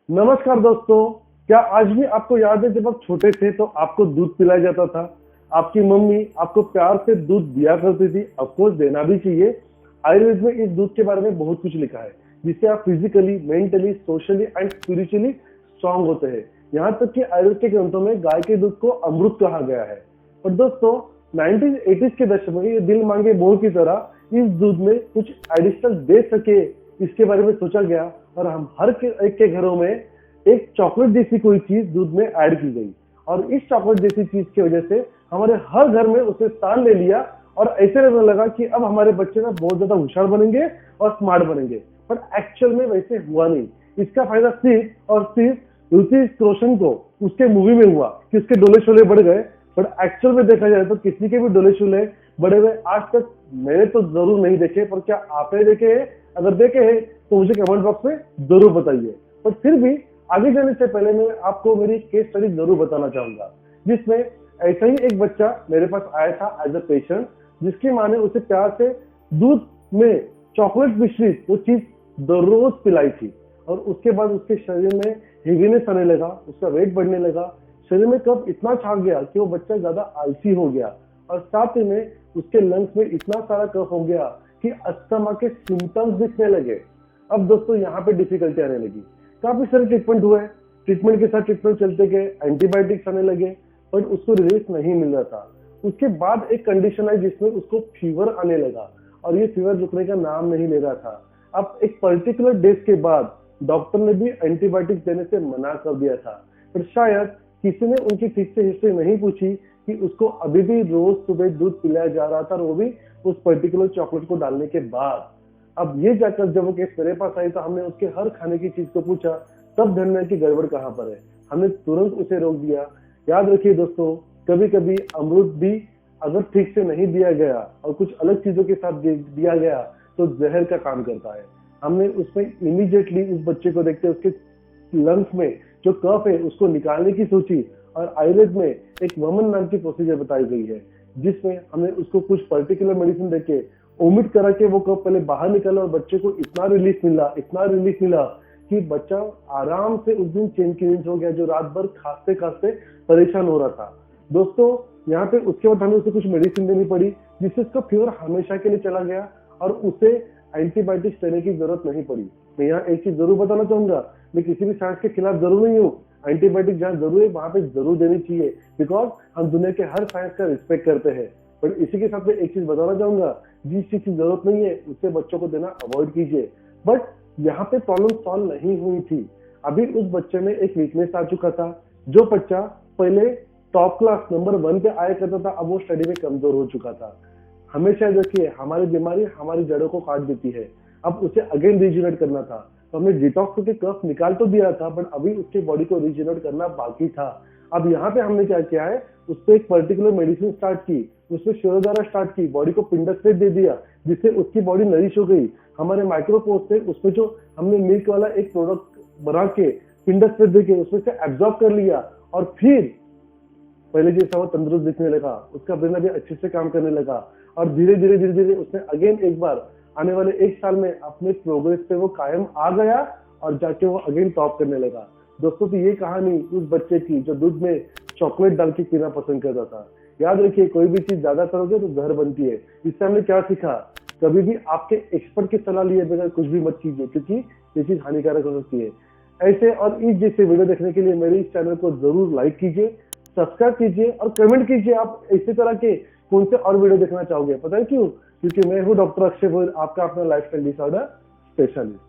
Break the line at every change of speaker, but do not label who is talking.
नमस्कार दोस्तों, क्या आज भी आपको याद है जब आप छोटे थे तो आपको दूध पिलाया जाता था। आपकी मम्मी आपको प्यार से दूध दिया करती थी, ऑफ कोर्स देना भी चाहिए। आयुर्वेद में इस दूध के बारे में बहुत कुछ लिखा है जिससे आप physically, mentally, socially and spiritually strong होते हैं। यहाँ तक कि आयुर्वेद के ग्रंथों में गाय के दूध को अमृत कहा गया है। पर दोस्तों 1980s के दशक में ये दिल मांगे मोर की तरह इस दूध में कुछ एडिशनल दे सके, इसके बारे में सोचा गया और हम हर एक के घरों में एक चॉकलेट जैसी कोई चीज दूध में ऐड की गई। और इस चॉकलेट जैसी चीज की वजह से हमारे हर घर में उसने स्थान ले लिया और ऐसे लगने लगा कि अब हमारे बच्चे ना बहुत ज्यादा होशियार बनेंगे और स्मार्ट बनेंगे। पर एक्चुअल में वैसे हुआ नहीं। इसका फायदा सिर्फ और सिर्फ ऋतिक रोशन को उसके मूवी में हुआ कि उसके डोले शोले बढ़ गए। पर एक्चुअल में देखा जाए तो किसी के भी डोले शोले बढ़े हुए आज तक मैंने तो जरूर नहीं देखे। पर क्या आपने देखे हैं? अगर देखे हैं तो मुझे कमेंट बॉक्स में जरूर बताइए। पर फिर भी आगे जाने से पहले मैं आपको मेरी केस स्टडी जरूर बताना चाहूंगा, जिसमें ऐसा ही एक बच्चा मेरे पास आया था एज अ पेशेंट, जिसकी माँ ने उसे प्यार से दूध में चॉकलेट मिश्रित वो चीज दररोज पिलाई थी। और उसके बाद उसके शरीर में हेवीनेस आने लगा, उसका वेट बढ़ने लगा, शरीर में कफ इतना छा गया कि वो बच्चा ज्यादा आलसी हो गया और साथ ही में उसके लंग्स में इतना सारा कफ हो गया कि अस्थमा के सिम्टम्स दिखने लगे। अब दोस्तों यहाँ पे डिफिकल्टी आने लगी। काफी सारे ट्रीटमेंट हुए, ट्रीटमेंट के साथ ट्रीटमेंट चलते गए, एंटीबायोटिक्स आने लगे, पर उसको रिलीफ नहीं मिल रहा था। उसके बाद एक कंडीशन आई जिसमें उसको फीवर आने लगा और ये फीवर रुकने का नाम नहीं ले रहा था। अब एक पर्टिकुलर डेज के बाद डॉक्टर ने भी एंटीबायोटिक्स देने से मना कर दिया था। पर शायद किसी ने उनकी ठीक से हिस्ट्री नहीं पूछी कि उसको अभी भी रोज सुबह दूध पिलाया जा रहा था और वो भी उस पर्टिकुलर चॉकलेट को डालने के बाद। अब ये जाकर जब वो केस मेरे पास आई तो हमने उसके हर खाने की चीज को पूछा, तब ढूंढना की गड़बड़ कहाँ पर है। हमने तुरंत उसे रोक दिया। याद रखिए दोस्तों, कभी कभी अमृत भी अगर ठीक से नहीं दिया गया और कुछ अलग चीजों के साथ दिया गया तो जहर का काम करता है। हमने उसमें इमीडिएटली उस बच्चे को देखते उसके लंग्स में जो कफ है उसको निकालने की सोची और आयुर्वेद में एक वमन नाम की प्रोसीजर बताई गई है, जिसमें हमने उसको कुछ पर्टिकुलर मेडिसिन देके ओमिट करा के वो कफ पहले बाहर निकाला और बच्चे को इतना रिलीफ मिला कि बच्चा आराम से उस दिन चैन की नींद हो गया, जो रात भर खांसते खांसते परेशान हो रहा था। दोस्तों यहाँ पे उसके बाद हमें उसे कुछ मेडिसिन देनी पड़ी जिससे उसका फीवर हमेशा के लिए चला गया और उसे एंटीबायोटिक्स देने की जरूरत नहीं पड़ी। मैं यहाँ एक चीज जरूर बताना चाहूंगा, मैं किसी भी साइंस के खिलाफ जरूर नहीं हूँ। एंटीबायोटिक जहाँ जरूर है वहां पे जरूर देनी चाहिए, बिकॉज हम दुनिया के हर साइंस का रिस्पेक्ट करते हैं। पर इसी के साथ में एक चीज बताना चाहूंगा, जिस चीज की जरूरत नहीं है उससे बच्चों को देना अवॉइड कीजिए। बट यहाँ पे प्रॉब्लम सॉल्व नहीं हुई थी। अभी उस बच्चे में एक वीकनेस आ चुका था। जो बच्चा पहले टॉप क्लास नंबर 1 पे आया करता था, अब वो स्टडी में कमजोर हो चुका था। हमेशा देखिए, हमारी बीमारी हमारी जड़ों को काट देती है। अब उसे अगेन रिजुनेट करना था, तो हमने डिटॉक्स करके कफ निकाल तो दिया था, बट अभी उसके बॉडी को रिजुनेट करना बाकी था। अब यहाँ पे हमने क्या किया है, उस पर एक पर्टिकुलर मेडिसिन स्टार्ट की, उसमें शिरोधारा स्टार्ट की, बॉडी को पिंडस्ट्रेट दे दिया जिससे उसकी बॉडी नरिश हो गई। हमारे माइक्रोपोज से उसमें जो हमने मिल्क वाला एक प्रोडक्ट बना के पिंडस्ट्रेट देके उसमें से एब्जॉर्ब कर लिया और फिर पहले जैसा वो तंदुरुस्त दिखने लगा, उसका ब्रेन अभी अच्छे से काम करने लगा और धीरे धीरे उसने अगेन एक बार आने वाले 1 साल में अपने प्रोग्रेस पे वो कायम आ गया और जाके वो अगेन टॉप करने लगा। दोस्तों तो ये कहानी उस बच्चे की जो दूध में चॉकलेट डाल के पीना पसंद करता था। याद रखिए, कोई भी चीज ज्यादा करोगे तो जहर बनती है। इससे हमने क्या सीखा, कभी भी आपके एक्सपर्ट की सलाह लिए बगैर कुछ भी मत कीजिए, क्योंकि ये चीज हानिकारक हो सकती है। ऐसे और इस जैसे वीडियो देखने के लिए मेरे इस चैनल को जरूर लाइक कीजिए, सब्सक्राइब कीजिए और कमेंट कीजिए आप इसी तरह के कौन से और वीडियो देखना चाहोगे। पता है क्यों? क्योंकि मैं हूँ डॉक्टर अक्षय गोयल, आपका अपना लाइफस्टाइल डिसऑर्डर स्पेशलिस्ट।